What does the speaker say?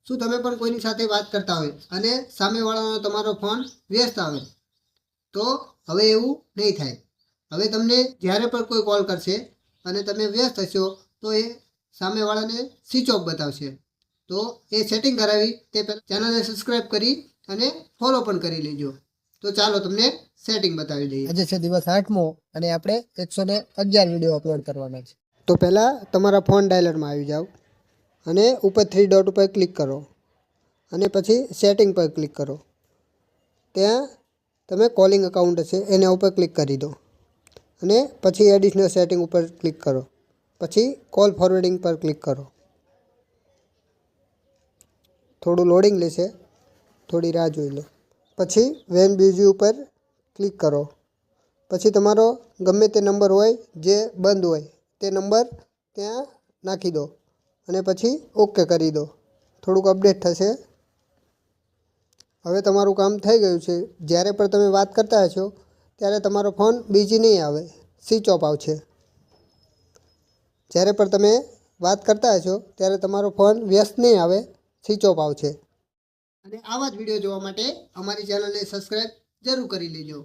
શું તમે પણ કોઈની સાથે વાત કરતા હોય અને સામેવાળાનો તમારો ફોન વ્યસ્ત આવે તો હવે એવું નહીં થાય। હવે તમને જ્યારે પણ કોઈ કોલ કરશે અને તમે વ્યસ્ત હશો તો એ સામેવાળાને સ્વિચ ઓફ બતાવશે। તો એ સેટિંગ કરાવી તે પહેલાં ચેનલને સબસ્ક્રાઈબ કરી અને ફોલો પણ કરી લેજો। તો ચાલો તમને સેટિંગ બતાવી દઈએ। આજે છે દિવસ 8મો અને આપણે 111 વિડીયો અપલોડ કરવાના છે। તો પહેલાં તમારા ફોન ડાયલરમાં આવી જાઓ અને ઉપર 3 ડોટ ઉપર ક્લિક કરો અને પછી સેટિંગ પર ક્લિક કરો। ત્યાં તમે કોલિંગ અકાઉન્ટ હશે એના ઉપર ક્લિક કરી દો અને પછી એડિશનલ સેટિંગ ઉપર ક્લિક કરો, પછી કોલ ફોરવર્ડિંગ પર ક્લિક કરો। થોડું લોડિંગ લેશે, થોડી રાહ જોઈ લો। પછી વેન બીજી ઉપર ક્લિક કરો, પછી તમારો ગમે તે નંબર હોય જે બંધ હોય તે નંબર ત્યાં નાખી દો અને પછી ઓકે કરી દો। થોડુંક અપડેટ થશે। હવે તમારું કામ થઈ ગયું છે। જ્યારે પણ તમે વાત કરતા હશો ત્યારે તમારો ફોન બીજી નહીં આવે, સ્વિચ ઓફ આવશે। જ્યારે પણ તમે વાત કરતા હશો ત્યારે તમારો ફોન વ્યસ્ત નહીં આવે, સ્વિચ ઓફ આવશે। અને આવા જ વિડીયો જોવા માટે અમારી ચેનલને સબસ્ક્રાઈબ જરૂર કરી લેજો।